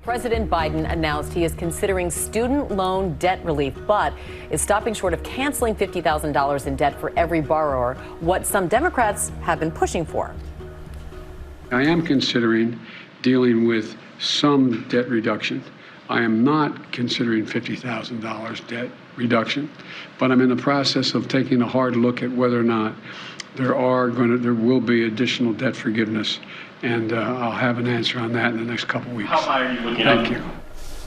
President Biden announced he is considering student loan debt relief, but is stopping short of canceling $50,000 in debt for every borrower, what some Democrats have been pushing for. I am considering dealing with some debt reduction. I am not considering $50,000 debt reduction, but I'm in the process of taking a hard look at whether or not there will be additional debt forgiveness, and I'll have an answer on that in the next couple weeks. How high are you looking Thank you.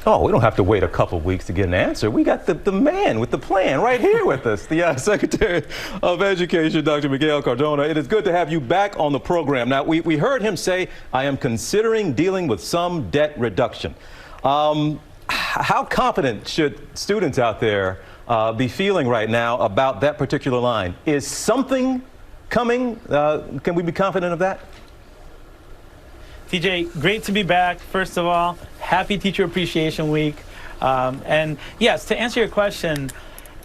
Oh, we don't have to wait a couple weeks to get an answer. We got the man with the plan right here with us, the Secretary of Education, Dr. Miguel Cardona. It is good to have you back on the program. Now, we heard him say, I am considering dealing with some debt reduction. How confident should students out there be feeling right now about that particular line? Is something coming? Can we be confident of that? TJ, great to be back. First of all, happy Teacher Appreciation Week. And yes, to answer your question,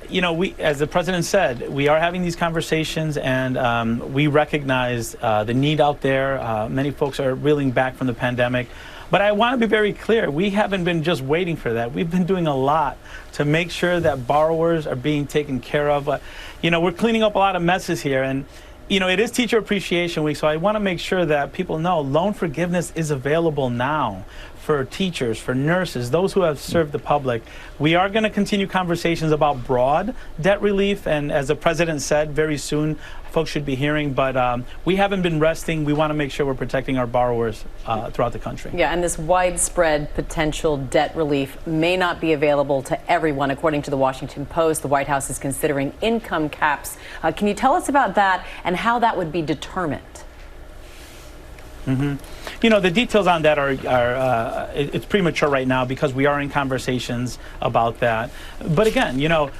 you know, as the president said, we are having these conversations, and we recognize the need out there. Many folks are reeling back from the pandemic. But I want to be very clear, we haven't been just waiting for that. We've been doing a lot to make sure that borrowers are being taken care of. You know, we're cleaning up a lot of messes here. And you know, it is Teacher Appreciation Week, so I want to make sure that people know loan forgiveness is available now for teachers, for nurses, those who have served the public. We are going to continue conversations about broad debt relief, and as the president said, very soon folks should be hearing, but we haven't been resting. We want to make sure we're protecting our borrowers throughout the country. Yeah, and this widespread potential debt relief may not be available to everyone. According to the Washington Post, the White House is considering income caps. Can you tell us about that and how that would be determined? You know, the details on that are it's premature right now because we are in conversations about that. But again, you know,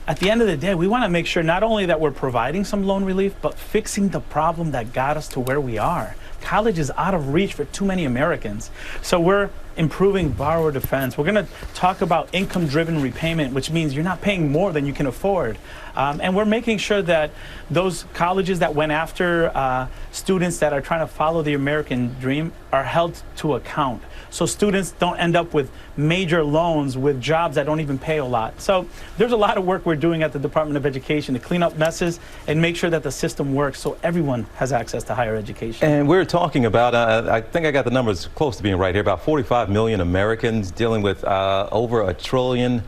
at the end of the day, we want to make sure not only that we're providing some loan relief, but fixing the problem that got us to where we are. College is out of reach for too many Americans. So we're improving borrower defense. We're going to talk about income-driven repayment, which means you're not paying more than you can afford. And we're making sure that those colleges that went after students that are trying to follow the American dream are held to account, so students don't end up with major loans with jobs that don't even pay a lot. So there's a lot of work we're doing at the Department of Education to clean up messes and make sure that the system works so everyone has access to higher education. And we're talking about, I think I got the numbers close to being right here, about 45 million Americans dealing with over $1 trillion,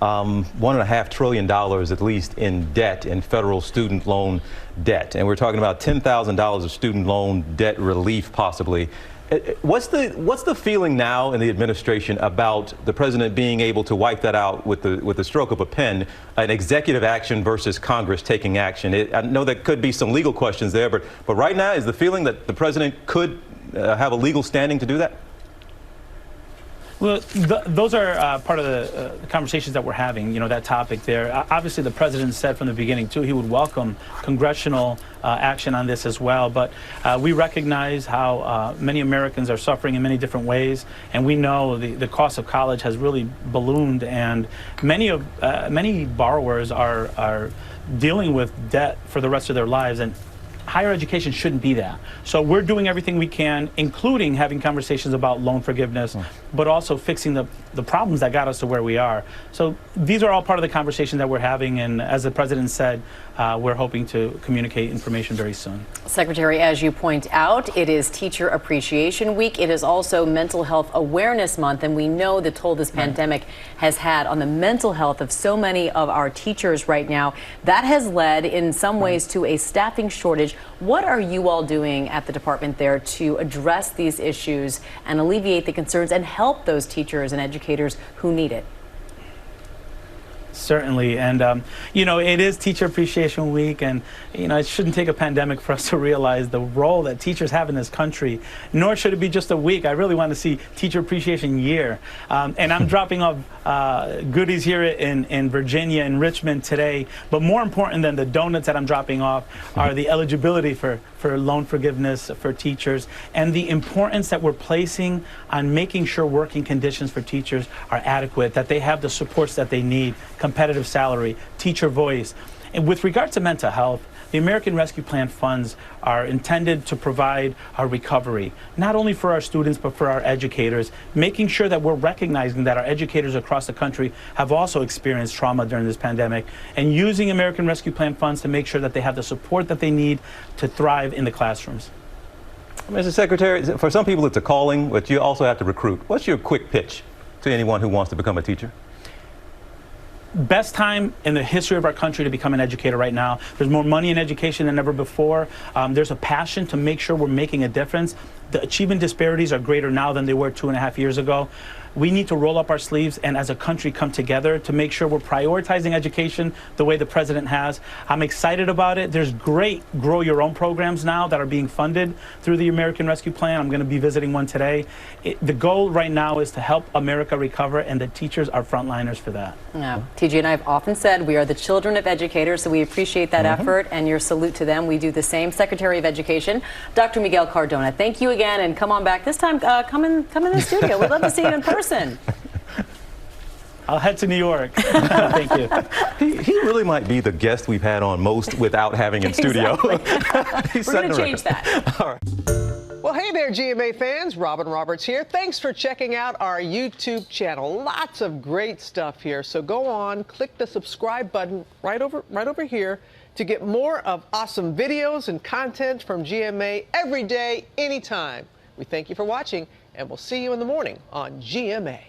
$1.5 trillion at least in debt, in federal student loan debt. And we're talking about $10,000 of student loan debt relief possibly. What's the feeling now in the administration about the president being able to wipe that out with the stroke of a pen, an executive action versus Congress taking action? I know there could be some legal questions there, but right now is the feeling that the president could have a legal standing to do that? Well, those are part of the conversations that we're having, you know, that topic there. Obviously, the president said from the beginning, too, he would welcome congressional action on this as well. But we recognize how many Americans are suffering in many different ways. And we know the cost of college has really ballooned. And many borrowers are dealing with debt for the rest of their lives. And higher education shouldn't be that. So we're doing everything we can, including having conversations about loan forgiveness, but also fixing the problems that got us to where we are. So these are all part of the conversation that we're having, and as the president said, we're hoping to communicate information very soon. Secretary, as you point out, it is Teacher Appreciation Week. It is also Mental Health Awareness Month, and we know the toll this pandemic has had on the mental health of so many of our teachers right now. That has led in some ways to a staffing shortage. What are you all doing at the department there to address these issues and alleviate the concerns and help those teachers and educators who need it? Certainly. And, you know, it is Teacher Appreciation Week, and, you know, it shouldn't take a pandemic for us to realize the role that teachers have in this country, nor should it be just a week. I really want to see Teacher Appreciation Year. And I'm dropping off goodies here in Virginia, in Richmond today. But more important than the donuts that I'm dropping off are the eligibility for loan forgiveness for teachers, and the importance that we're placing on making sure working conditions for teachers are adequate, that they have the supports that they need, competitive salary, teacher voice. And with regard to mental health, the American Rescue Plan funds are intended to provide a recovery, not only for our students, but for our educators, making sure that we're recognizing that our educators across the country have also experienced trauma during this pandemic, and using American Rescue Plan funds to make sure that they have the support that they need to thrive in the classrooms. Mr. Secretary, for some people it's a calling, but you also have to recruit. What's your quick pitch to anyone who wants to become a teacher? Best time in the history of our country to become an educator right now. There's more money in education than ever before. There's a passion to make sure we're making a difference. The achievement disparities are greater now than they were 2.5 years ago. We need to roll up our sleeves and as a country come together to make sure we're prioritizing education the way the president has. I'm excited about it. There's great grow your own programs now that are being funded through the American Rescue Plan. I'm going to be visiting one today. The goal right now is to help America recover, and the teachers are frontliners for that. Yeah. TG and I have often said we are the children of educators, so we appreciate that effort and your salute to them. We do the same. Secretary of Education, Dr. Miguel Cardona, thank you again, and come on back. This time, come in the studio. We'd love to see you in person. I'll head to New York. Thank you. He really might be the guest we've had on most without having in studio. We're going to change that. All right. Well, hey there, GMA fans. Robin Roberts here. Thanks for checking out our YouTube channel. Lots of great stuff here. So go on, click the subscribe button right over here to get more of awesome videos and content from GMA every day, anytime. We thank you for watching, and we'll see you in the morning on GMA.